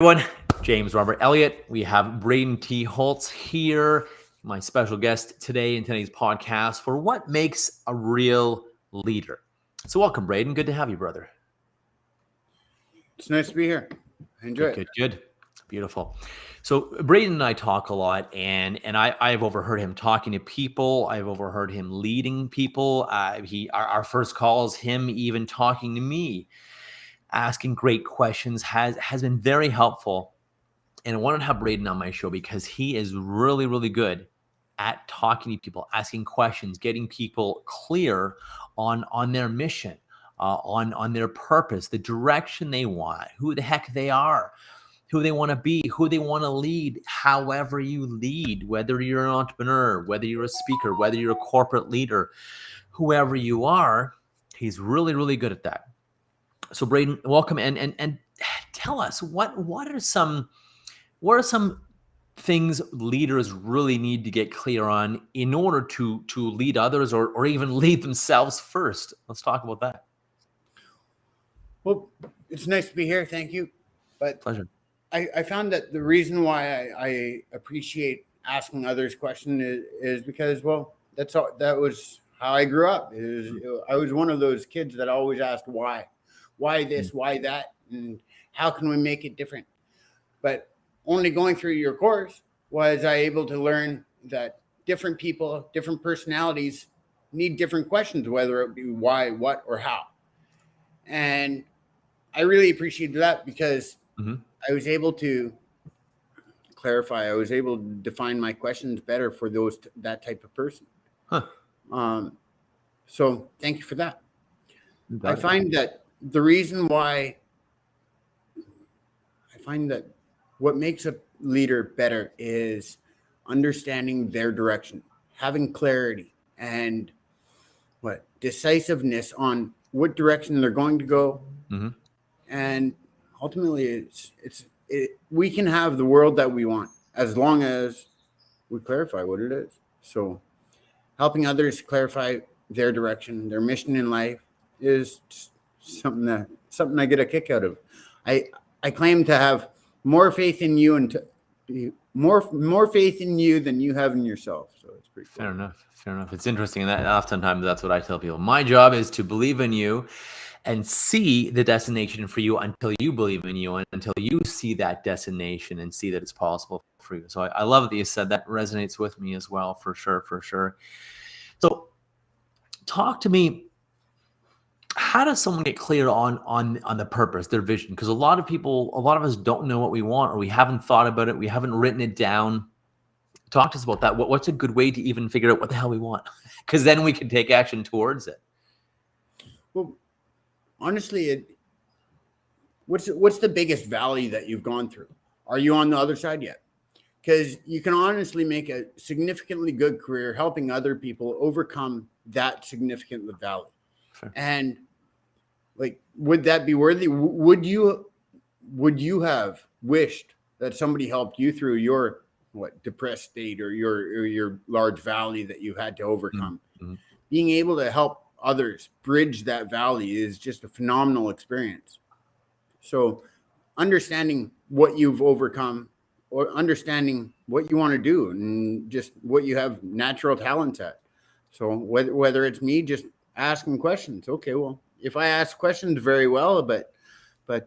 Everyone, James Robert Elliott. We have Braden T. Holtz here, my special guest today in today's podcast for what makes a real leader. So, welcome, Braden. Good to have you, brother. It's nice to be here. I enjoy it. Good. Beautiful. So, Braden and I talk a lot, and I've overheard him talking to people. I've overheard him leading people. Our first call is him even talking to me, asking great questions. Has been very helpful. And I wanted to have Braden on my show because he is really, really good at talking to people, asking questions, getting people clear on their mission, on their purpose, the direction they want, who the heck they are, who they want to be, who they want to lead, however you lead, whether you're an entrepreneur, whether you're a speaker, whether you're a corporate leader, whoever you are, he's really, really good at that. So Braden, welcome and tell us what are some things leaders really need to get clear on in order to lead others or even lead themselves first? Let's talk about that. Well, it's nice to be here. Thank you. But Pleasure. I found that the reason why I appreciate asking others questions is because, well, that was how I grew up. I was one of those kids that always asked why this, why that, and how can we make it different? But only going through your course was I able to learn that different people, different personalities need different questions, whether it be why, what, or how. And I really appreciated that because I was able to clarify. I was able to define my questions better for that type of person. So thank you for that. I find that the reason why what makes a leader better is understanding their direction, having clarity and decisiveness on what direction they're going to go. And ultimately we can have the world that we want as long as we clarify what it is. So helping others clarify their direction, their mission in life is just something I get a kick out of. I claim to have more faith in you and more faith in you than you have in yourself. So it's pretty cool. Fair enough. It's interesting. And that oftentimes that's what I tell people. My job is to believe in you and see the destination for you until you believe in you and until you see that destination and see that it's possible for you. So I love that you said that. Resonates with me as well, for sure. So talk to me. How does someone get clear on the purpose, their vision? Because a lot of us don't know what we want, or we haven't thought about it. We haven't written it down. Talk to us about that. What's a good way to even figure out what the hell we want? Because then we can take action towards it. Well, honestly, what's the biggest valley that you've gone through? Are you on the other side yet? Because you can honestly make a significantly good career helping other people overcome that significant valley. Sure. And would that be worthy? Would you have wished that somebody helped you through your depressed state or your large valley that you had to overcome? Being able to help others bridge that valley is just a phenomenal experience. So understanding what you've overcome or understanding what you want to do and just what you have natural talents at. So whether it's me just asking questions, okay, well, if I ask questions very well, but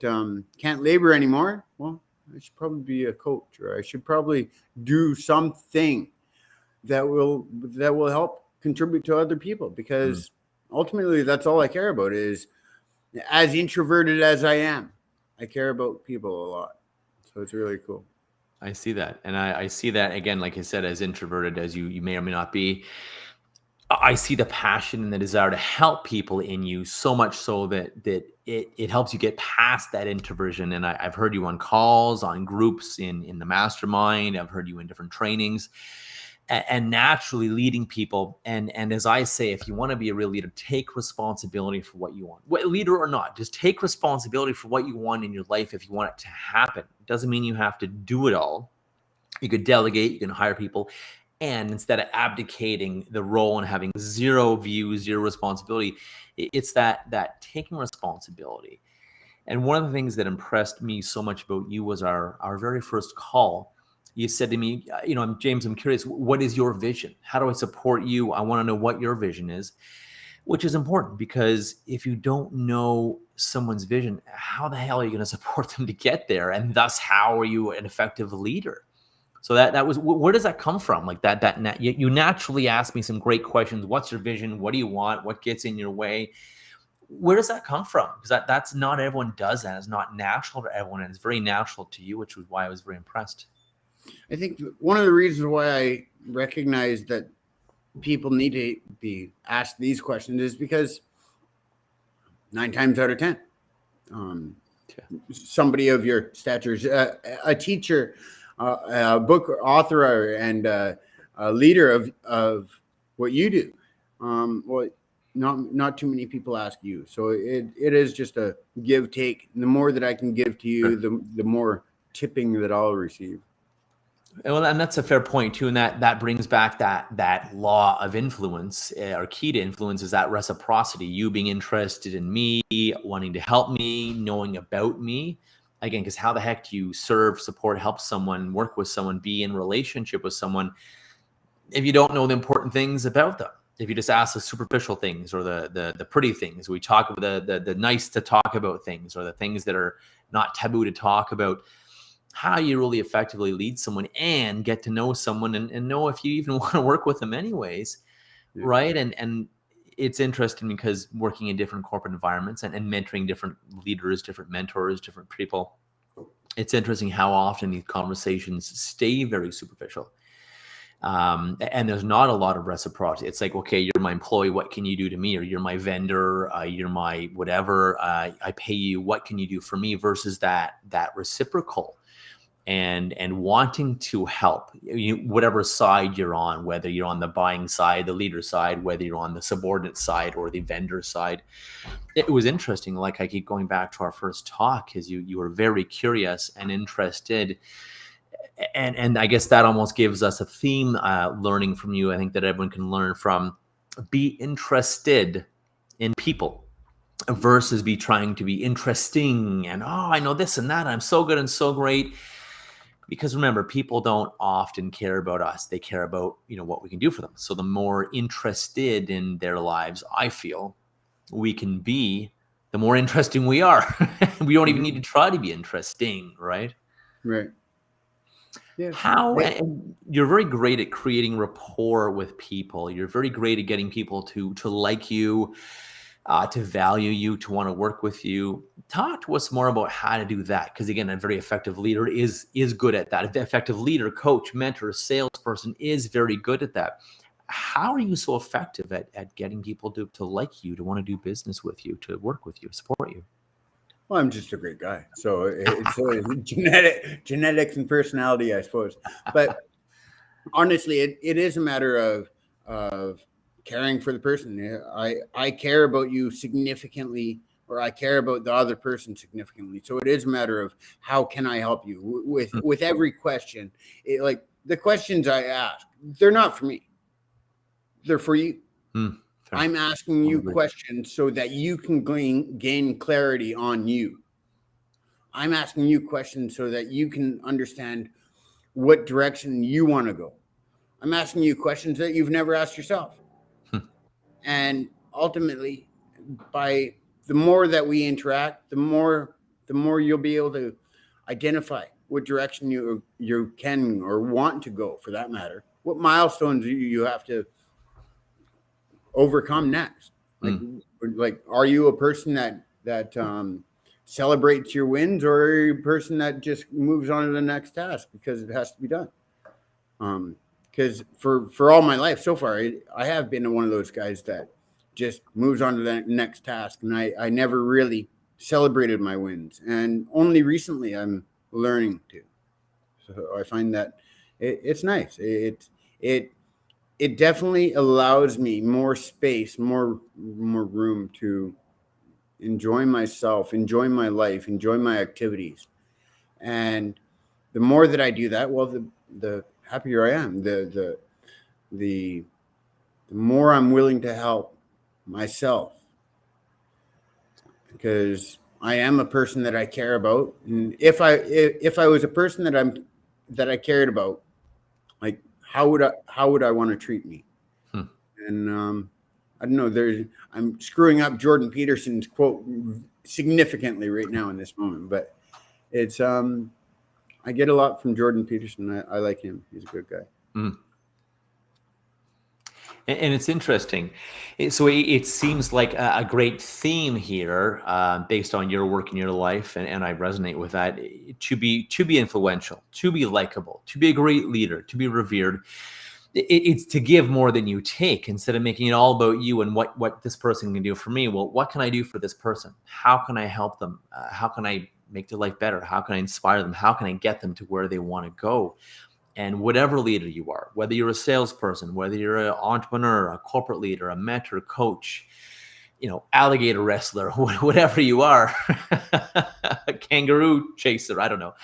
can't labor anymore, well, I should probably be a coach, or I should probably do something that will help contribute to other people, because ultimately that's all I care about. Is as introverted as I am, I care about people a lot. So it's really cool. I see that. And I see that, again, like I said, as introverted as you may or may not be, I see the passion and the desire to help people in you, so much so that it helps you get past that introversion. And I've heard you on calls, on groups, in the mastermind. I've heard you in different trainings, and naturally leading people. And as I say, if you want to be a real leader, take responsibility for what you want. Leader or not, just take responsibility for what you want in your life if you want it to happen. It doesn't mean you have to do it all. You could delegate, you can hire people. And instead of abdicating the role and having zero view, zero responsibility, it's that taking responsibility. And one of the things that impressed me so much about you was our very first call. You said to me, James, I'm curious, what is your vision? How do I support you? I want to know what your vision is, which is important because if you don't know someone's vision, how the hell are you going to support them to get there? And thus, how are you an effective leader? So that was, where does that come from? Like you naturally asked me some great questions. What's your vision? What do you want? What gets in your way? Where does that come from? Because that's not everyone does that. It's not natural to everyone, and it's very natural to you, which was why I was very impressed. I think one of the reasons why I recognize that people need to be asked these questions is because 9 times out of 10, somebody of your stature, a teacher, a book author, and a leader of what you do. Well, not too many people ask you, so it is just a give take. And the more that I can give to you, the more tipping that I'll receive. Well, and that's a fair point too, and that brings back that law of influence, or key to influence is that reciprocity. You being interested in me, wanting to help me, knowing about me. Again, because how the heck do you serve, support, help someone, work with someone, be in relationship with someone if you don't know the important things about them? If you just ask the superficial things or the pretty things, we talk about the nice to talk about things, or the things that are not taboo to talk about. How you really effectively lead someone and get to know someone and know if you even want to work with them anyways, right? And it's interesting because working in different corporate environments and mentoring different leaders, different mentors, different people, it's interesting how often these conversations stay very superficial. And there's not a lot of reciprocity. It's like, okay, you're my employee, what can you do to me? Or you're my vendor, you're my whatever, I pay you, what can you do for me? Versus that reciprocal and wanting to help whatever side you're on, whether you're on the buying side, the leader side, whether you're on the subordinate side or the vendor side. It was interesting. Like I keep going back to our first talk, because you were very curious and interested. And I guess that almost gives us a theme learning from you. I think that everyone can learn from. Be interested in people versus be trying to be interesting and, I know this and that, I'm so good and so great. Because remember, people don't often care about us. They care about, what we can do for them. So the more interested in their lives, I feel, we can be, the more interesting we are. We don't even need to try to be interesting, right? Right. Yes. And you're very great at creating rapport with people. You're very great at getting people to like you, to value you, to want to work with you. Talk to us more about how to do that. Because again, a very effective leader is good at that. An effective leader, coach, mentor, salesperson is very good at that. How are you so effective at getting people to like you, to want to do business with you, to work with you, support you? Well, I'm just a great guy. So it's genetics and personality, I suppose. But honestly, it is a matter of caring for the person. I care about you significantly, or I care about the other person significantly. So it is a matter of how can I help you with every question. Like the questions I ask, they're not for me. They're for you. I'm asking you questions so that you can gain clarity on you. I'm asking you questions so that you can understand what direction you want to go. I'm asking you questions that you've never asked yourself. And ultimately, by the more that we interact, the more you'll be able to identify what direction you can or want to go, for that matter. What milestones you have to overcome next. Like, are you a person that celebrates your wins, or are you a person that just moves on to the next task because it has to be done? Because for all my life so far, I have been one of those guys that just moves on to the next task, and I never really celebrated my wins, and only recently I'm learning to. So I find that it's nice. It definitely allows me more space, more room to enjoy myself, enjoy my life, enjoy my activities. And the more that I do that, well, the happier I am. The more I'm willing to help myself. Because I am a person that I care about, and if I was a person that I cared about, like how would I want to treat me? And I don't know. I'm screwing up Jordan Peterson's quote significantly right now in this moment, but it's I get a lot from Jordan Peterson. I like him. He's a good guy. And it's interesting. So it seems like a great theme here, based on your work in your life, and I resonate with that. To be influential, to be likable, to be a great leader, to be revered. It's to give more than you take, instead of making it all about you and what this person can do for me. Well, what can I do for this person? How can I help them? How can I make their life better? How can I inspire them? How can I get them to where they want to go? And whatever leader you are, whether you're a salesperson, whether you're an entrepreneur, a corporate leader, a mentor, coach, alligator wrestler, whatever you are, a kangaroo chaser, I don't know.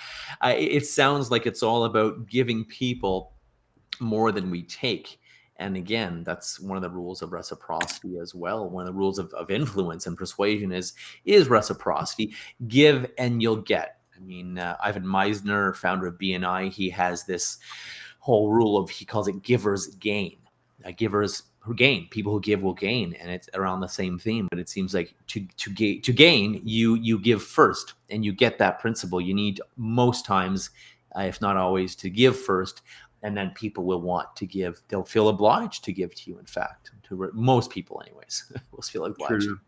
It sounds like it's all about giving people more than we take. And again, that's one of the rules of reciprocity as well. One of the rules of influence and persuasion is reciprocity. Give and you'll get. I mean, Ivan Misner, founder of BNI, he has this whole rule he calls it givers gain. Givers who gain, people who give will gain, and it's around the same theme. But it seems like to gain, you give first, and you get that principle. You need most times, if not always, to give first. And then people will want to give. They'll feel obliged to give to you. In fact, most people, anyways, will feel obliged. True.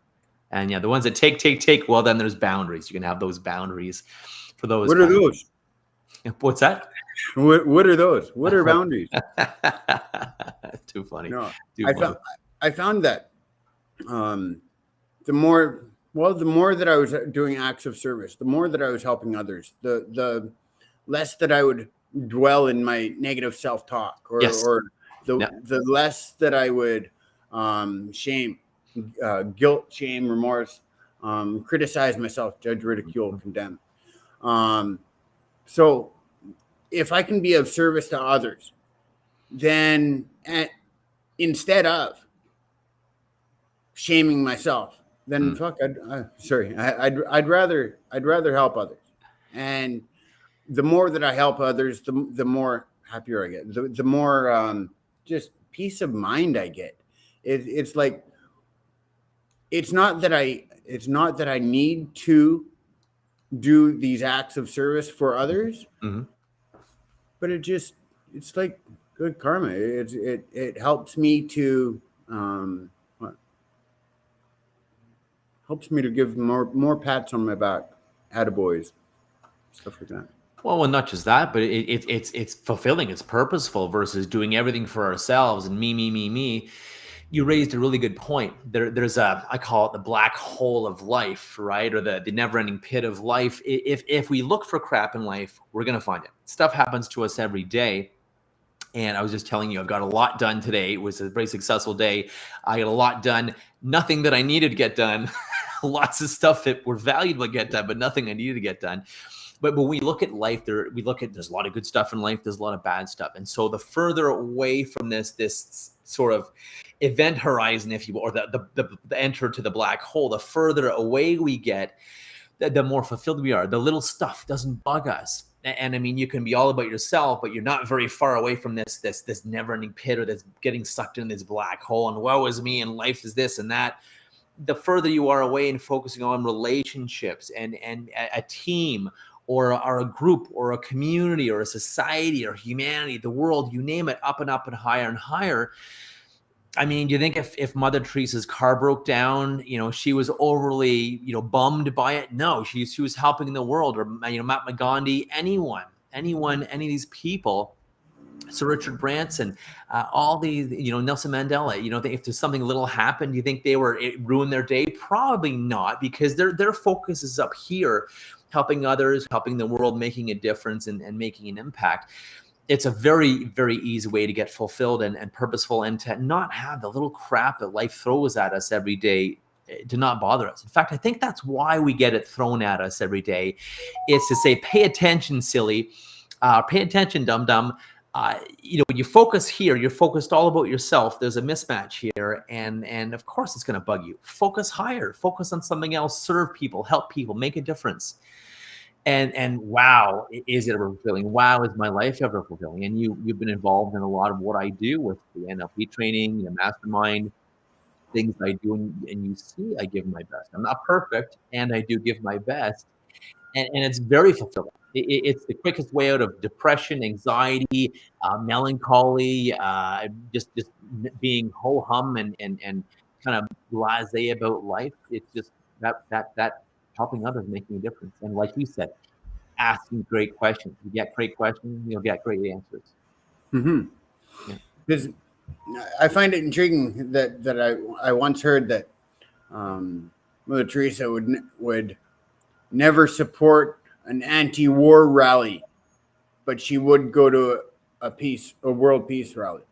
And the ones that take. Well, then there's boundaries. You can have those boundaries for those. What are those? What's that? What are those? What are boundaries? Too funny. No, I found that the more that I was doing acts of service, the more that I was helping others, the less that I would dwell in my negative self-talk, or the less that I would guilt, shame, remorse, criticize myself, judge, ridicule, condemn. So if I can be of service to others, then instead of shaming myself, then I'd rather help others. And the more that I help others, the more happier I get. The more just peace of mind I get. It's like, it's not that I need to do these acts of service for others, but it's like good karma. It helps me to helps me to give more pats on my back, attaboys, stuff like that. Well, not just that, but it's fulfilling, it's purposeful versus doing everything for ourselves and me. You raised a really good point. There's I call it the black hole of life, right? Or the never-ending pit of life. If we look for crap in life, we're going to find it. Stuff happens to us every day. And I was just telling you, I've got a lot done today. It was a very successful day. I got a lot done. Nothing that I needed to get done. Lots of stuff that were valuable to get done, but nothing I needed to get done. But when we look at life, there's a lot of good stuff in life. There's a lot of bad stuff. And so the further away from this sort of event horizon, if you will, or the enter to the black hole, the further away we get, the more fulfilled we are. The little stuff doesn't bug us. And I mean, you can be all about yourself, but you're not very far away from this never-ending pit, or this getting sucked in this black hole, and woe is me, and life is this and that. The further you are away and focusing on relationships and a team, or a group, or a community, or a society, or humanity, the world, you name it, up and up and higher and higher. I mean, do you think if Mother Teresa's car broke down, she was overly, bummed by it? No, she was helping the world. Or, Mahatma Gandhi, anyone, any of these people, Sir Richard Branson, all these, Nelson Mandela, if there's something little happened, do you think it ruined their day? Probably not, because their focus is up here, helping others, helping the world, making a difference and making an impact. It's a very, very easy way to get fulfilled and purposeful, and to not have the little crap that life throws at us every day to not bother us. In fact, I think that's why we get it thrown at us every day. It's to say, pay attention, silly. Pay attention, dum-dum. when you focus here, you're focused all about yourself. There's a mismatch here, and of course it's going to bug you. Focus higher. Focus on something else. Serve people. Help people. Make a difference. And wow, is it ever fulfilling? Wow, is my life ever fulfilling? And you've been involved in a lot of what I do with the NLP training, the mastermind things I do, and you see, I give my best. I'm not perfect, and I do give my best, and it's very fulfilling. It's the quickest way out of depression, anxiety, melancholy, just being ho hum and kind of blasé about life. It's just that helping others, making a difference. And like you said, asking great questions. You get great questions, you'll get great answers. Mm-hmm. Yeah. Because I find it intriguing that I once heard that Mother Teresa would never support an anti-war rally, but she would go to a world peace rally.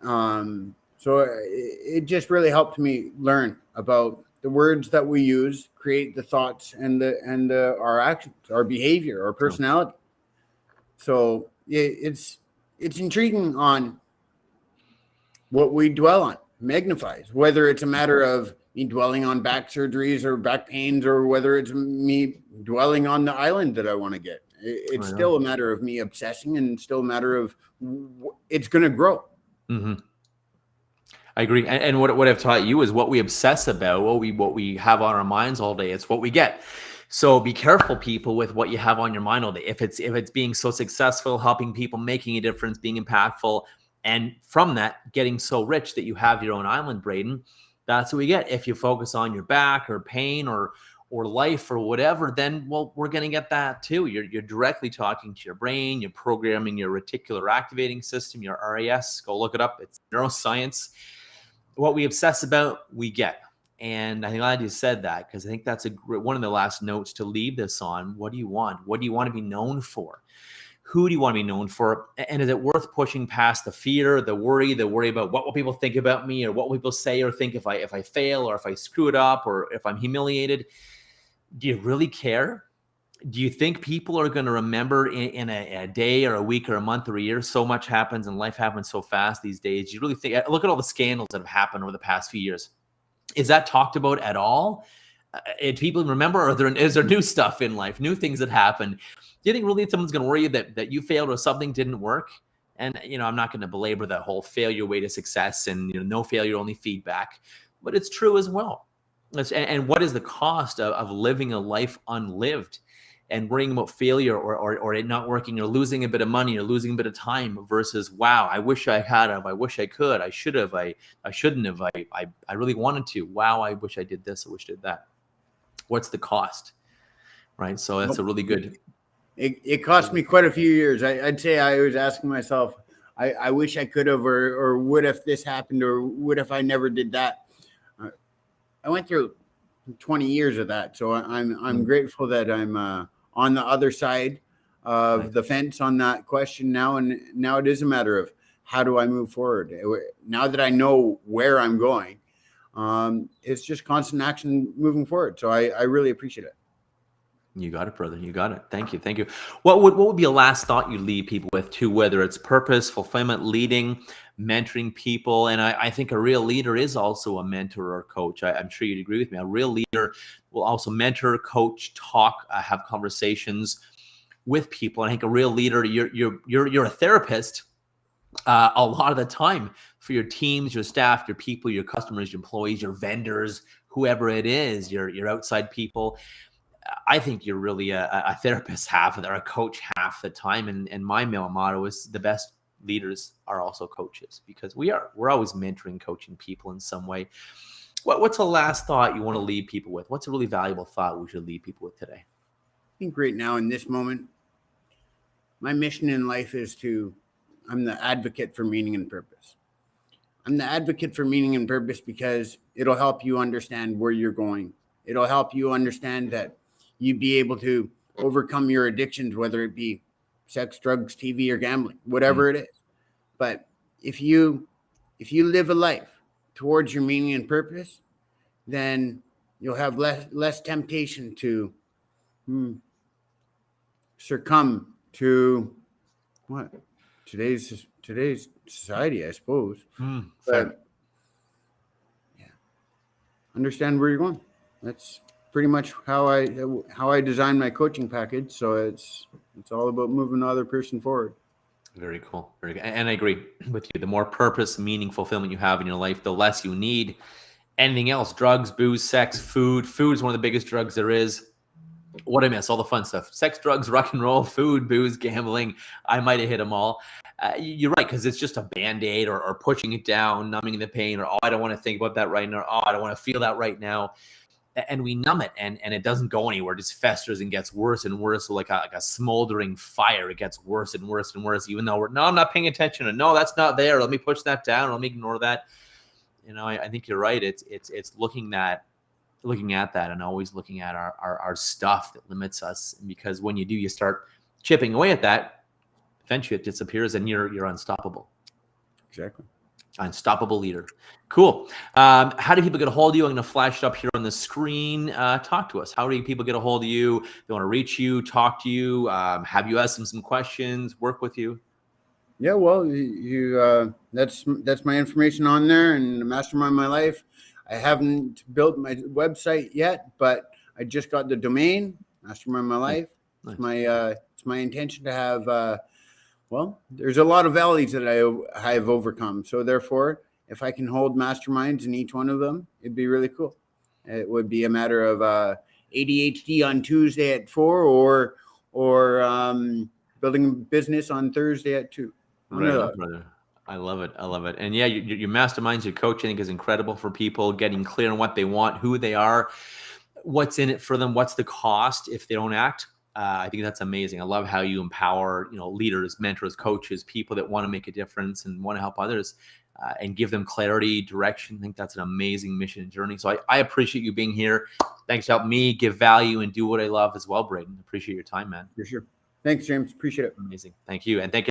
So it just really helped me learn about the words that we use create the thoughts and our actions, our behavior, our personality. So it's intriguing on what we dwell on, magnifies, whether it's a matter of me dwelling on back surgeries or back pains, or whether it's me dwelling on the island that I want to get. It's still a matter of me obsessing, and still a matter of it's going to grow. Mm-hmm. I agree. And what I've taught you is what we obsess about, what we have on our minds all day. It's what we get. So be careful, people, with what you have on your mind all day. If it's being so successful, helping people, making a difference, being impactful, and from that getting so rich that you have your own island, Braden, that's what we get. If you focus on your back or pain or life or whatever, then we're going to get that too. You're directly talking to your brain. You're programming your reticular activating system, your RAS. Go look it up. It's neuroscience. What we obsess about, we get. And I'm glad you said that, because I think that's one of the last notes to leave this on. What do you want? What do you want to be known for? Who do you want to be known for? And is it worth pushing past the fear, the worry about what will people think about me, or what will people say or think if I fail, or if I screw it up, or if I'm humiliated? Do you really care? Do you think people are going to remember in a day or a week or a month or a year? So much happens, and life happens so fast these days. You really think, look at all the scandals that have happened over the past few years. Is that talked about at all? Do people remember, or is there new stuff in life, new things that happen? Do you think really someone's going to worry that you failed or something didn't work? And, I'm not going to belabor that whole failure way to success and, no failure, only feedback, but it's true as well. And what is the cost of living a life unlived and worrying about failure or it not working, or losing a bit of money or losing a bit of time, versus, wow, I wish I had have, I wish I could, I should have, I shouldn't have, I really wanted to, wow, I wish I did this, I wish I did that. What's the cost? Right. So that's a really good. It cost me quite a few years. I'd say I was asking myself, I wish I could have, or what if this happened, or what if I never did that? I went through 20 years of that. So I'm grateful that I'm on the other side of the fence on that question now. And now it is a matter of, how do I move forward? Now that I know where I'm going, it's just constant moving forward. So I really appreciate it. You got it, brother. You got it. Thank you. Thank you. What would be a last thought you leave people with too, whether it's purpose, fulfillment, leading, mentoring people? And I think a real leader is also a mentor or coach. I'm sure you'd agree with me. A real leader will also mentor, coach, talk, have conversations with people. And I think a real leader, you're a therapist a lot of the time for your teams, your staff, your people, your customers, your employees, your vendors, whoever it is, your outside people. I think you're really a therapist half of it, or a coach half the time. And my motto is, the best leaders are also coaches, because we're always mentoring, coaching people in some way. What's the last thought you want to leave people with? What's a really valuable thought we should leave people with today? I think right now in this moment, my mission in life is I'm the advocate for meaning and purpose. I'm the advocate for meaning and purpose because it'll help you understand where you're going. It'll help you understand that you'd be able to overcome your addictions, whether it be sex, drugs, TV, or gambling, whatever it is. But if you live a life towards your meaning and purpose, then you'll have less temptation to succumb to what? today's society, I suppose. Fair. But yeah, understand where you're going. That's pretty much how I design my coaching package. So it's all about moving the other person forward. Very cool. Very good. And I agree with you. The more purpose, meaning, fulfillment you have in your life, the less you need anything else. Drugs, booze, sex, food. Food is one of the biggest drugs there is. What I miss, all the fun stuff: sex, drugs, rock and roll, food, booze, gambling. I might have hit them all. You're right, because it's just a band-aid or pushing it down, numbing the pain, or, oh, I don't want to think about that right now, or, oh, I don't want to feel that right now. And we numb it, and it doesn't go anywhere. It just festers and gets worse and worse. So like a smoldering fire, it gets worse and worse and worse, even though I'm not paying attention. And no, that's not there. Let me push that down. Let me ignore that. I think you're right. It's looking at that and always looking at our stuff that limits us. Because when you do, you start chipping away at that, eventually it disappears and you're unstoppable. Exactly. Unstoppable leader. Cool. How do people get a hold of you? I'm going to flash it up here on the screen. Talk to us. How do people get a hold of you? They want to reach you, talk to you, have you ask them some questions, work with you? Yeah, well, you that's my information on there, and Mastermind My Life. I haven't built my website yet, but I just got the domain, Mastermind My Life. Nice. It's my intention to have. Well, there's a lot of valleys that I have overcome. So therefore, if I can hold masterminds in each one of them, it'd be really cool. It would be a matter of ADHD on Tuesday at 4 or building a business on Thursday at 2. Right, brother. I love it. And yeah, your masterminds, your coaching, I think, is incredible for people getting clear on what they want, who they are, what's in it for them, what's the cost if they don't act. I think that's amazing. I love how you empower, leaders, mentors, coaches, people that want to make a difference and want to help others and give them clarity, direction. I think that's an amazing mission and journey. So I appreciate you being here. Thanks for helping me give value and do what I love as well, Braden. Appreciate your time, man. For sure. Thanks, James. Appreciate it. Amazing. Thank you. And thank you.